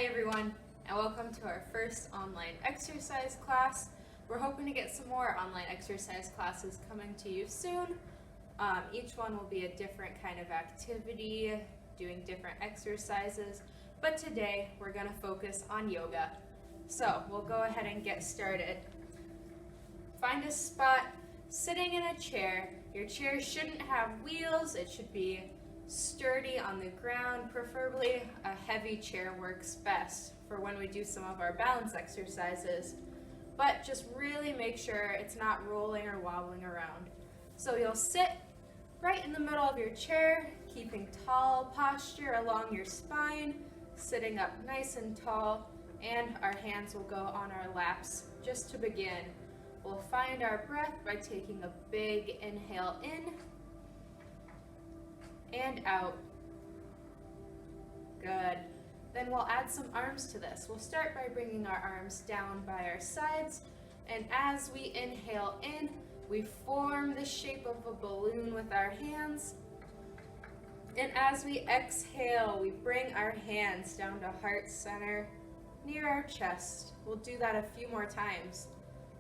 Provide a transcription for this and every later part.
Hi everyone, and welcome to our first online exercise class. We're hoping to get some more online exercise classes coming to you soon. Each one will be a different kind of activity, doing different exercises, but today we're going to focus on yoga. So we'll go ahead and get started. Find a spot sitting in a chair. Your chair shouldn't have wheels, it should be sturdy on the ground. Preferably a heavy chair works best for when we do some of our balance exercises, but just really make sure it's not rolling or wobbling around. So you'll sit right in the middle of your chair, keeping tall posture along your spine, sitting up nice and tall, and our hands will go on our laps. Just to begin, we'll find our breath by taking a big inhale in and out. Good. Then we'll add some arms to this. We'll start by bringing our arms down by our sides, and as we inhale in, we form the shape of a balloon with our hands. And as we exhale, we bring our hands down to heart center near our chest. We'll do that a few more times.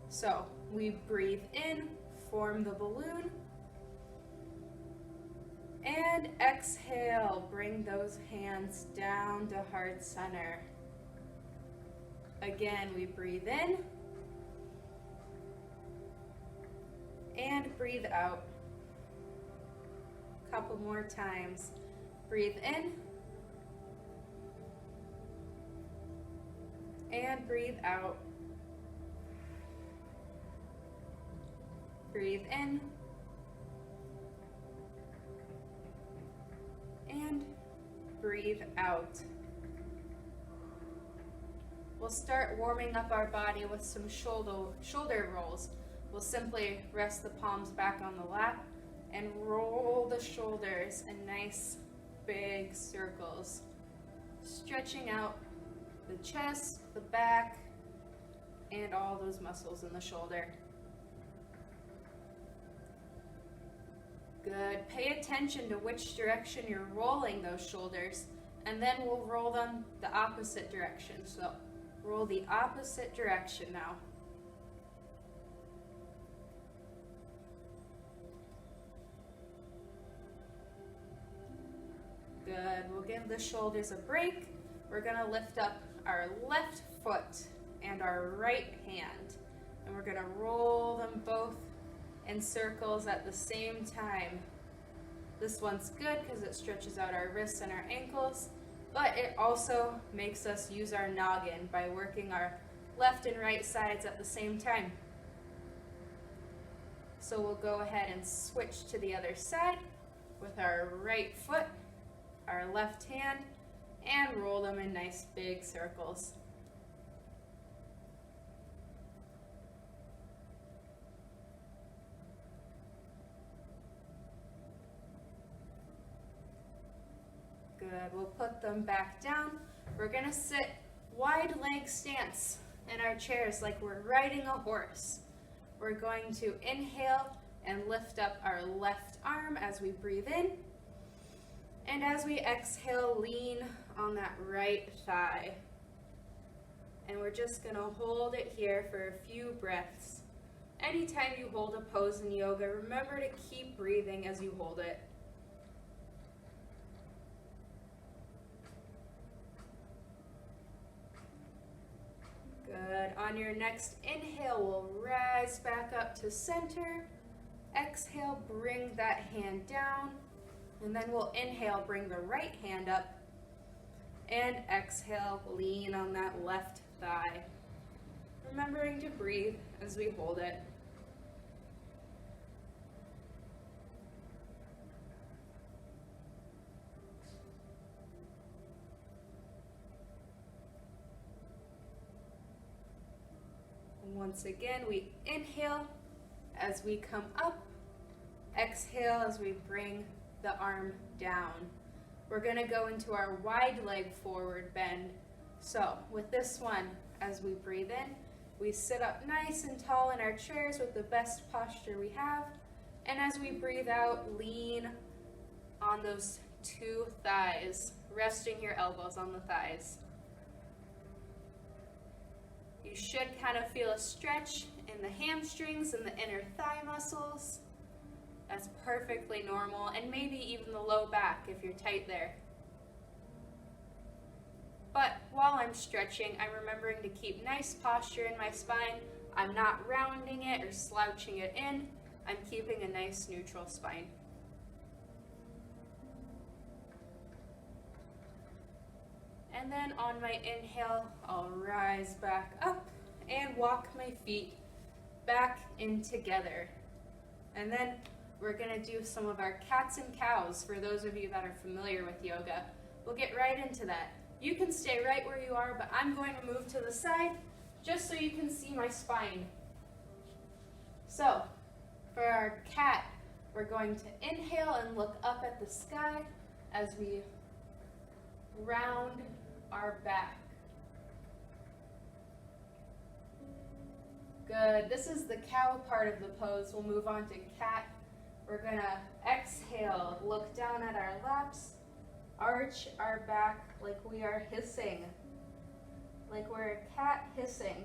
So we breathe in, form the balloon, and exhale, bring those hands down to heart center. Again, we breathe in and breathe out. A couple more times. Breathe in and breathe out. Breathe in and breathe out. We'll start warming up our body with some shoulder rolls. We'll simply rest the palms back on the lap and roll the shoulders in nice big circles, stretching out the chest, the back, and all those muscles in the shoulder. Good. Pay attention to which direction you're rolling those shoulders, and then we'll roll them the opposite direction. So roll the opposite direction now. Good. We'll give the shoulders a break. We're going to lift up our left foot and our right hand, and we're going to roll them both in circles at the same time. This one's good because it stretches out our wrists and our ankles, but it also makes us use our noggin by working our left and right sides at the same time. So we'll go ahead and switch to the other side with our right foot, our left hand, and roll them in nice big circles. Good. We'll put them back down. We're going to sit wide leg stance in our chairs like we're riding a horse. We're going to inhale and lift up our left arm as we breathe in. And as we exhale, lean on that right thigh. And we're just going to hold it here for a few breaths. Anytime you hold a pose in yoga, remember to keep breathing as you hold it. Good. On your next inhale, we'll rise back up to center. Exhale, bring that hand down. And then we'll inhale, bring the right hand up. And exhale, lean on that left thigh. Remembering to breathe as we hold it. Once again, we inhale as we come up, exhale as we bring the arm down. We're going to go into our wide leg forward bend. So with this one, as we breathe in, we sit up nice and tall in our chairs with the best posture we have. And as we breathe out, lean on those two thighs, resting your elbows on the thighs. You should kind of feel a stretch in the hamstrings and the inner thigh muscles. That's perfectly normal, and maybe even the low back if you're tight there. But while I'm stretching, I'm remembering to keep nice posture in my spine. I'm not rounding it or slouching it in. I'm keeping a nice neutral spine. And then on my inhale, I'll rise back up and walk my feet back in together. And then we're gonna do some of our cats and cows for those of you that are familiar with yoga. We'll get right into that. You can stay right where you are, but I'm going to move to the side just so you can see my spine. So, for our cat, we're going to inhale and look up at the sky as we round our back. Good. This is the cow part of the pose. We'll move on to cat. We're gonna exhale, look down at our laps, arch our back like we are hissing, like we're a cat hissing.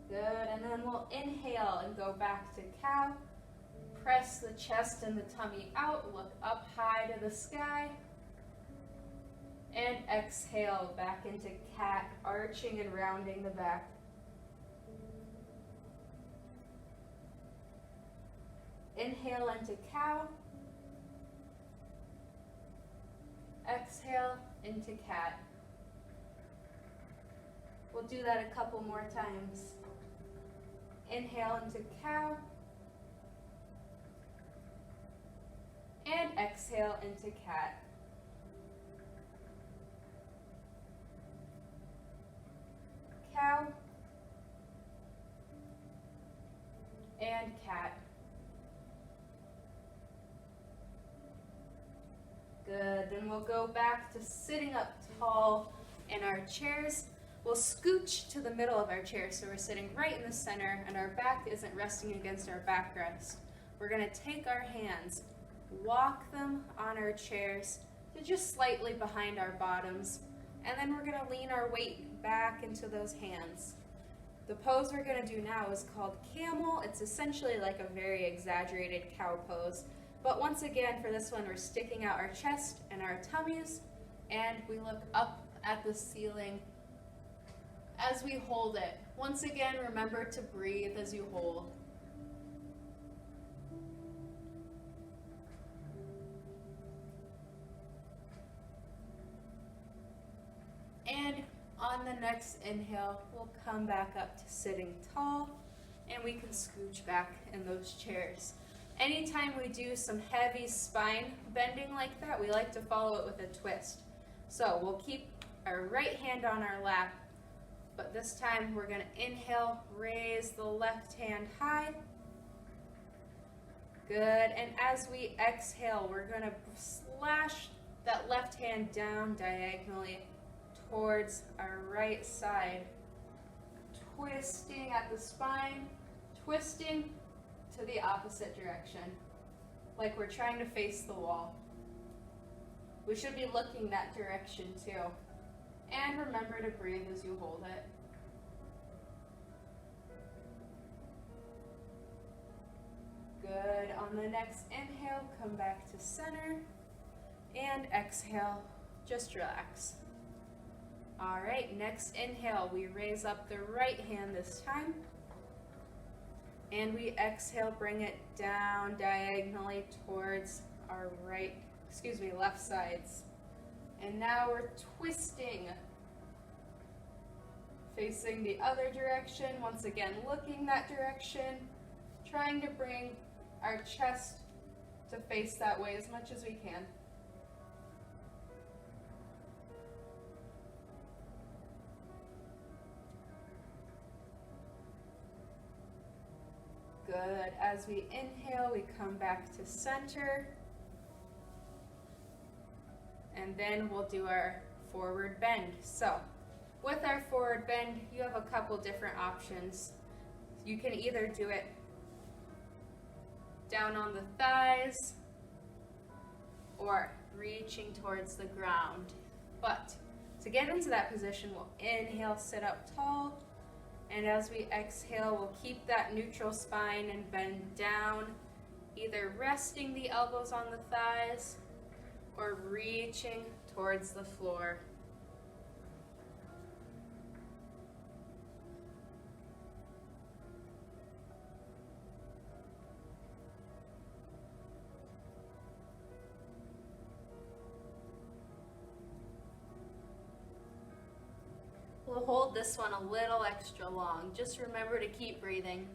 Good, and then we'll inhale and go back to cow. Press the chest and the tummy out, look up high to the sky. And exhale back into cat, arching and rounding the back. Inhale into cow. Exhale into cat. We'll do that a couple more times. Inhale into cow. And exhale into cat. Cow. And cat. Good, then we'll go back to sitting up tall in our chairs. We'll scooch to the middle of our chair so we're sitting right in the center and our back isn't resting against our backrest. We're going to take our hands, walk them on our chairs to just slightly behind our bottoms, and then we're going to lean our weight back into those hands. The pose we're going to do now is called camel. It's essentially like a very exaggerated cow pose. But once again, for this one, we're sticking out our chest and our tummies, and we look up at the ceiling as we hold it. Once again, remember to breathe as you hold. And on the next inhale, we'll come back up to sitting tall, and we can scooch back in those chairs. Anytime we do some heavy spine bending like that, we like to follow it with a twist. So we'll keep our right hand on our lap, but this time we're going to inhale, raise the left hand high. Good, and as we exhale, we're going to slash that left hand down diagonally towards our right side. Twisting at the spine, twisting to the opposite direction, like we're trying to face the wall. We should be looking that direction too. And remember to breathe as you hold it. Good. On the next inhale, come back to center. And exhale, just relax. All right, next inhale, we raise up the right hand this time. And we exhale, bring it down diagonally towards our left sides. And now we're twisting, facing the other direction. Once again, looking that direction, trying to bring our chest to face that way as much as we can. Good. As we inhale, we come back to center. And then we'll do our forward bend. So, with our forward bend, you have a couple different options. You can either do it down on the thighs or reaching towards the ground. But to get into that position, we'll inhale, sit up tall. And as we exhale, we'll keep that neutral spine and bend down, either resting the elbows on the thighs or reaching towards the floor. We'll hold this one a little extra long. Just remember to keep breathing.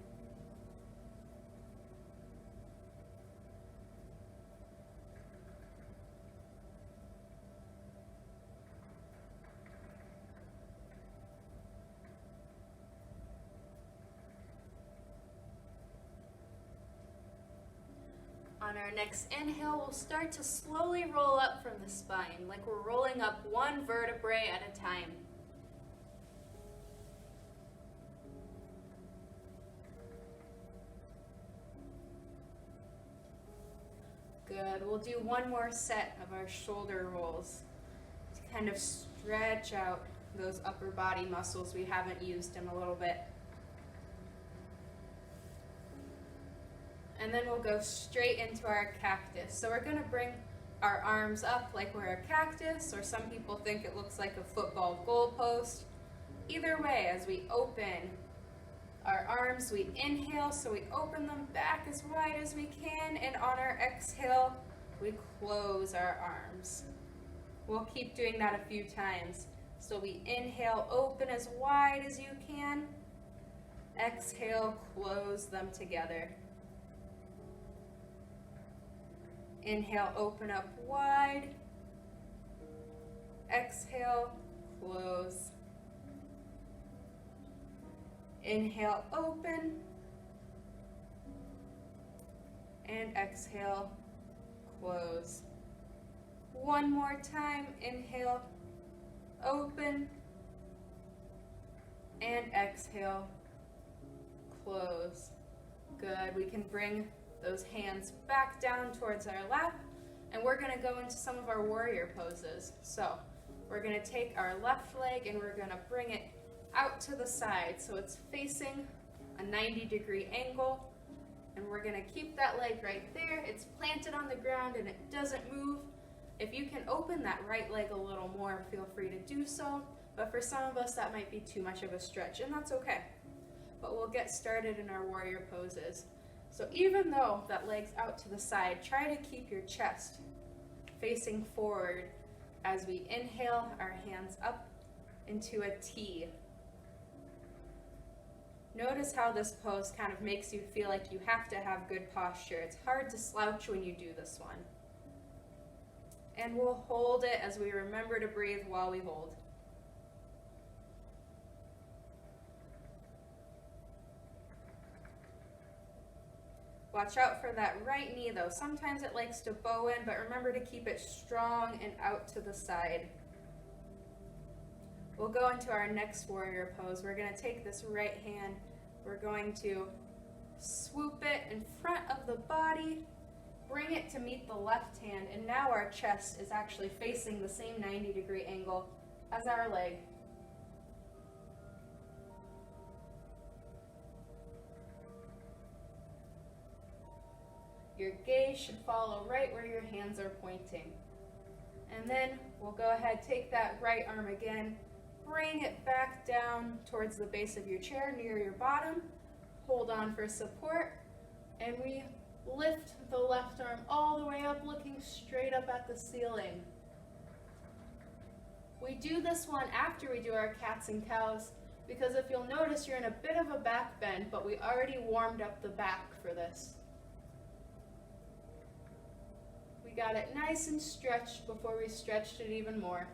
On our next inhale, we'll start to slowly roll up from the spine, like we're rolling up one vertebrae at a time. Good. We'll do one more set of our shoulder rolls to kind of stretch out those upper body muscles we haven't used in a little bit. And then we'll go straight into our cactus. So we're going to bring our arms up like we're a cactus, or some people think it looks like a football goalpost. Either way, as we open our arms, we inhale, so we open them back as wide as we can, and on our exhale, we close our arms. We'll keep doing that a few times. So we inhale, open as wide as you can. Exhale, close them together. Inhale, open up wide. Exhale, close. Inhale, open. And exhale, close. One more time. Inhale, open. And exhale, close. Good. We can bring those hands back down towards our lap, and we're going to go into some of our warrior poses. So we're going to take our left leg and we're going to bring it out to the side so it's facing a 90-degree angle, and we're going to keep that leg right there. It's planted on the ground and it doesn't move. If you can open that right leg a little more, feel free to do so, but for some of us that might be too much of a stretch, and that's okay. But we'll get started in our warrior poses. So even though that leg's out to the side, try to keep your chest facing forward as we inhale our hands up into a T. Notice how this pose kind of makes you feel like you have to have good posture. It's hard to slouch when you do this one. And we'll hold it as we remember to breathe while we hold. Watch out for that right knee though. Sometimes it likes to bow in, but remember to keep it strong and out to the side. We'll go into our next warrior pose. We're going to take this right hand. We're going to swoop it in front of the body, bring it to meet the left hand, and now our chest is actually facing the same 90-degree angle as our leg. Your gaze should follow right where your hands are pointing. And then we'll go ahead, take that right arm again, bring it back down towards the base of your chair near your bottom, hold on for support, and we lift the left arm all the way up, looking straight up at the ceiling. We do this one after we do our cats and cows, because if you'll notice, you're in a bit of a back bend, but we already warmed up the back for this. We got it nice and stretched before we stretched it even more.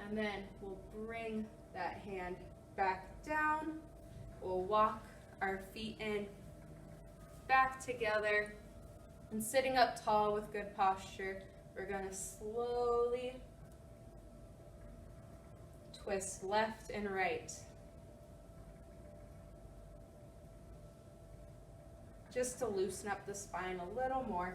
And then we'll bring that hand back down. We'll walk our feet in, back together, and sitting up tall with good posture, we're going to slowly twist left and right. Just to loosen up the spine a little more.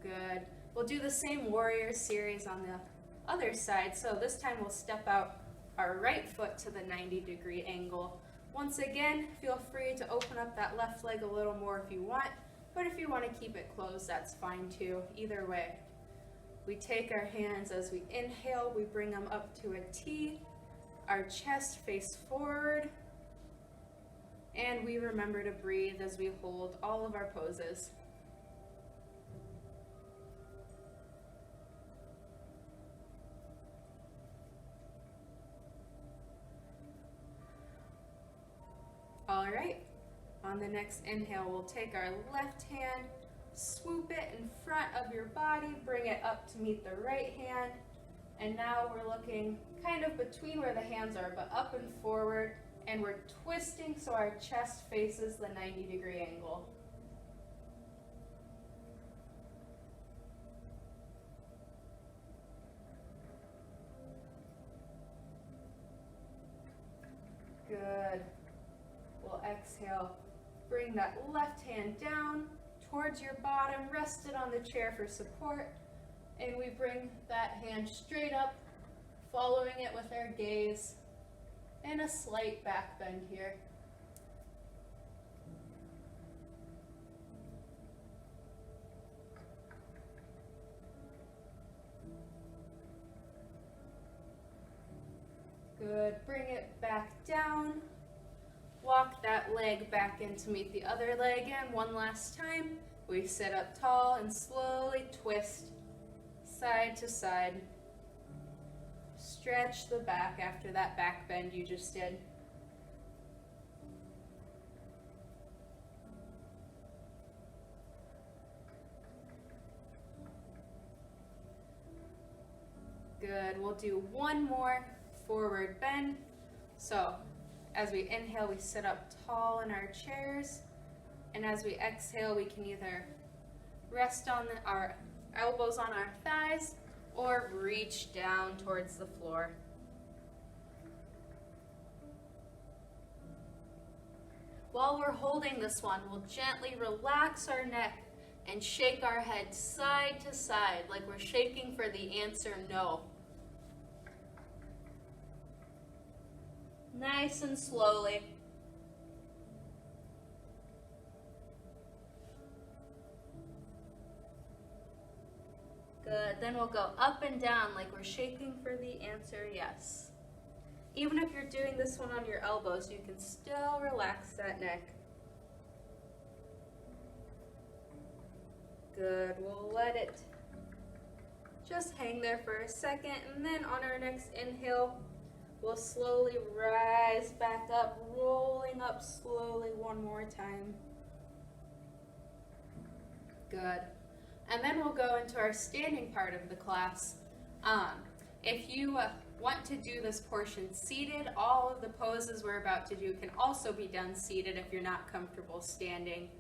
Good. We'll do the same warrior series on the other side. So this time we'll step out our right foot to the 90-degree angle. Once again, feel free to open up that left leg a little more if you want, but if you want to keep it closed, that's fine too. Either way. We take our hands as we inhale, we bring them up to a T, our chest face forward, and we remember to breathe as we hold all of our poses. All right, on the next inhale, we'll take our left hand, swoop it in front of your body, bring it up to meet the right hand, and now we're looking kind of between where the hands are, but up and forward, and we're twisting so our chest faces the 90-degree angle. Good. We'll exhale, bring that left hand down towards your bottom, rest it on the chair for support, and we bring that hand straight up, following it with our gaze, and a slight back bend here. Good, bring it back down. Walk that leg back in to meet the other leg, and one last time. We sit up tall and slowly twist side to side. Stretch the back after that back bend you just did. Good, we'll do one more forward bend. So as we inhale, we sit up tall in our chairs, and as we exhale, we can either rest on our elbows on our thighs or reach down towards the floor. While we're holding this one, we'll gently relax our neck and shake our head side to side like we're shaking for the answer no. Nice and slowly. Good, then we'll go up and down like we're shaking for the answer yes. Even if you're doing this one on your elbows, you can still relax that neck. Good, we'll let it just hang there for a second, and then on our next inhale, we'll slowly rise back up, rolling up slowly one more time. Good. And then we'll go into our standing part of the class. If you want to do this portion seated, all of the poses we're about to do can also be done seated if you're not comfortable standing.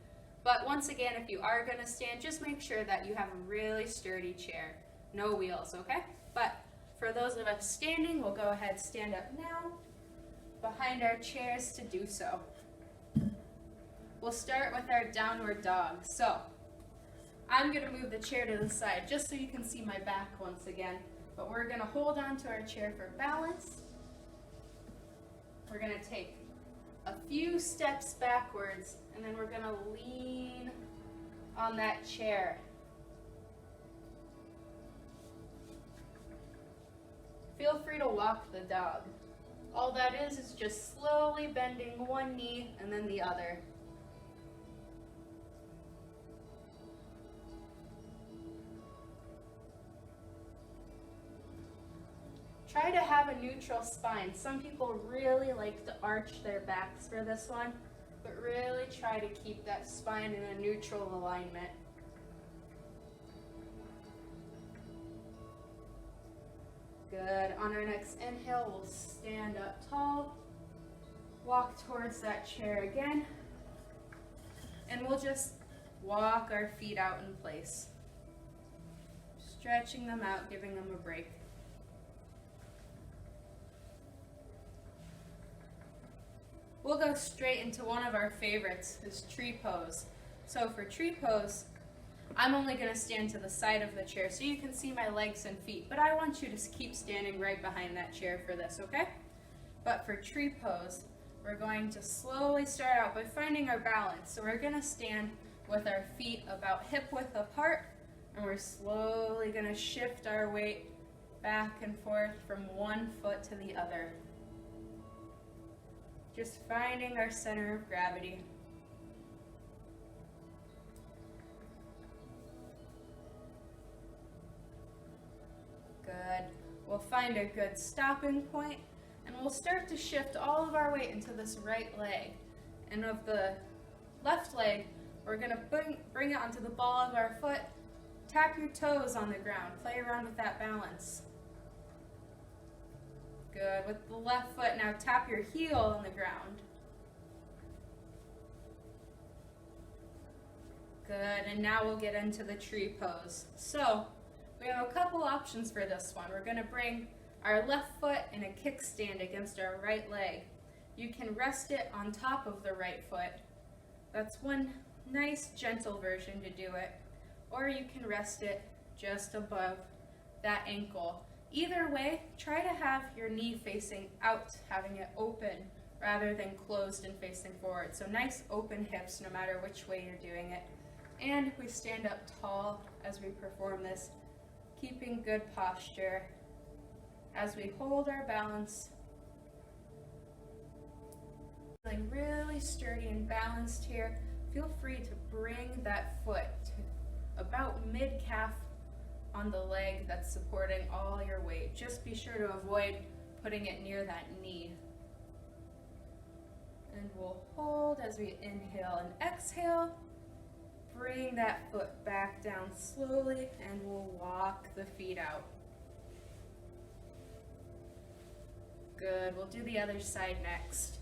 But once again, if you are going to stand, just make sure that you have a really sturdy chair. No wheels, okay? But for those of us standing, we'll go ahead and stand up now behind our chairs to do so. We'll start with our downward dog. So I'm going to move the chair to the side just so you can see my back once again. But we're going to hold on to our chair for balance. We're going to take a few steps backwards, and then we're going to lean on that chair. Feel free to walk the dog. All that is just slowly bending one knee and then the other. Try to have a neutral spine. Some people really like to arch their backs for this one, but really try to keep that spine in a neutral alignment. Good. On our next inhale, we'll stand up tall, walk towards that chair again, and we'll just walk our feet out in place, stretching them out, giving them a break. We'll go straight into one of our favorites, this tree pose. So for tree pose, I'm only going to stand to the side of the chair so you can see my legs and feet, but I want you to keep standing right behind that chair for this, okay? But for tree pose, we're going to slowly start out by finding our balance. So we're going to stand with our feet about hip width apart, and we're slowly going to shift our weight back and forth from one foot to the other. Just finding our center of gravity. Good. We'll find a good stopping point, and we'll start to shift all of our weight into this right leg. And of the left leg, we're going to bring it onto the ball of our foot. Tap your toes on the ground. Play around with that balance. Good. With the left foot, now tap your heel on the ground. Good. And now we'll get into the tree pose. So we have a couple options for this one. We're going to bring our left foot in a kickstand against our right leg. You can rest it on top of the right foot. That's one nice gentle version to do it. Or you can rest it just above that ankle. Either way, try to have your knee facing out, having it open rather than closed and facing forward. So nice open hips no matter which way you're doing it. And we stand up tall as we perform this, keeping good posture as we hold our balance. Feeling really sturdy and balanced here. Feel free to bring that foot to about mid-calf on the leg that's supporting all your weight. Just be sure to avoid putting it near that knee. And we'll hold as we inhale and exhale. Bring that foot back down slowly, and we'll walk the feet out. Good. We'll do the other side next.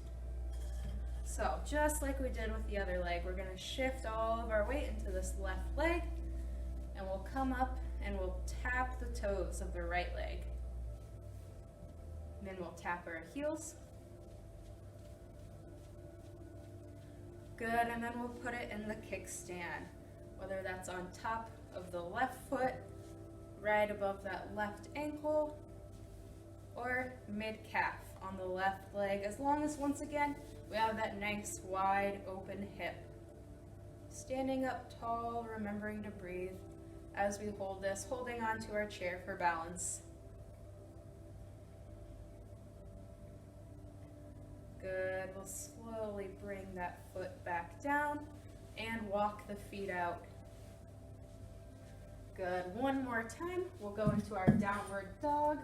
So just like we did with the other leg, we're going to shift all of our weight into this left leg, and we'll come up and we'll tap the toes of the right leg. And then we'll tap our heels. Good, and then we'll put it in the kickstand, whether that's on top of the left foot, right above that left ankle, or mid-calf on the left leg, as long as, once again, we have that nice wide open hip. Standing up tall, remembering to breathe as we hold this, holding onto our chair for balance. Good. We'll slowly bring that foot back down and walk the feet out. Good. One more time. We'll go into our downward dog.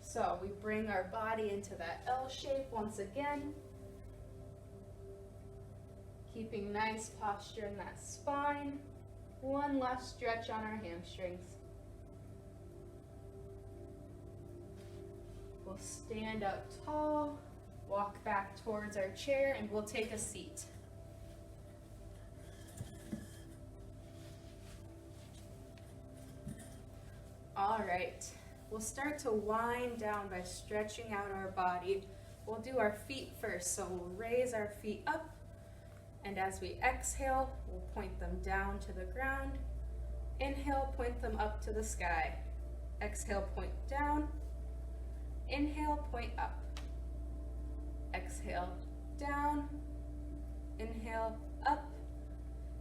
So we bring our body into that L shape once again. Keeping nice posture in that spine. One last stretch on our hamstrings. We'll stand up tall, walk back towards our chair, and we'll take a seat. All right, we'll start to wind down by stretching out our body. We'll do our feet first, so we'll raise our feet up, and as we exhale, we'll point them down to the ground. Inhale, point them up to the sky. Exhale, point down. Inhale, point up. Exhale, down. Inhale, up.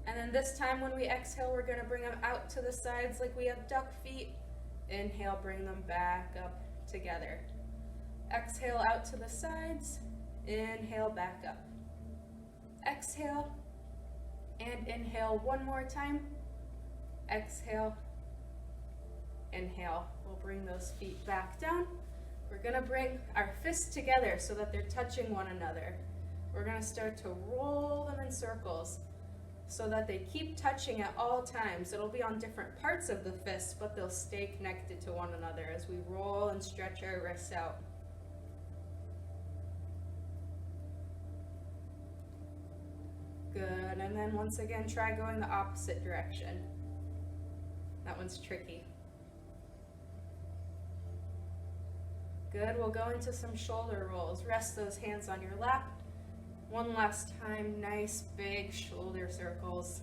And then this time when we exhale, we're going to bring them out to the sides like we have duck feet. Inhale, bring them back up together. Exhale out to the sides. Inhale, back up. Exhale, and inhale one more time. Exhale, inhale. We'll bring those feet back down. We're going to bring our fists together so that they're touching one another. We're going to start to roll them in circles so that they keep touching at all times. It'll be on different parts of the fists, but they'll stay connected to one another as we roll and stretch our wrists out. Good, and then once again, try going the opposite direction. That one's tricky. Good, we'll go into some shoulder rolls. Rest those hands on your lap. One last time, nice big shoulder circles.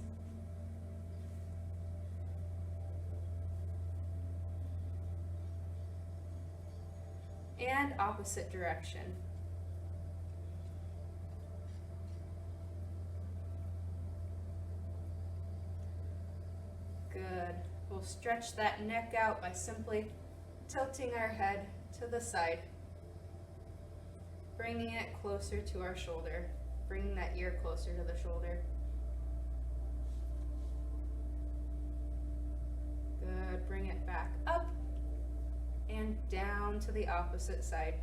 and opposite direction. Good. We'll stretch that neck out by simply tilting our head to the side, bringing it closer to our shoulder, bringing that ear closer to the shoulder. Good. Bring it back up and down to the opposite side.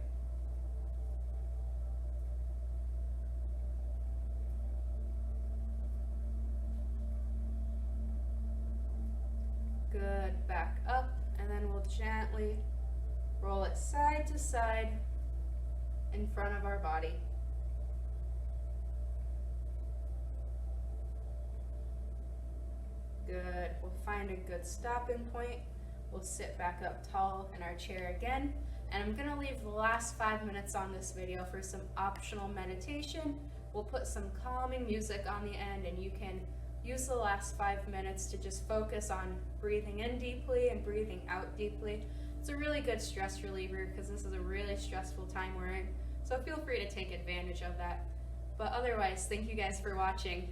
Good. Back up, and then we'll gently roll it side to side in front of our body. Good. We'll find a good stopping point. We'll sit back up tall in our chair again. And I'm going to leave the last 5 minutes on this video for some optional meditation. We'll put some calming music on the end, and you can use the last 5 minutes to just focus on breathing in deeply and breathing out deeply. It's a really good stress reliever because this is a really stressful time we're in. So feel free to take advantage of that. But otherwise, thank you guys for watching.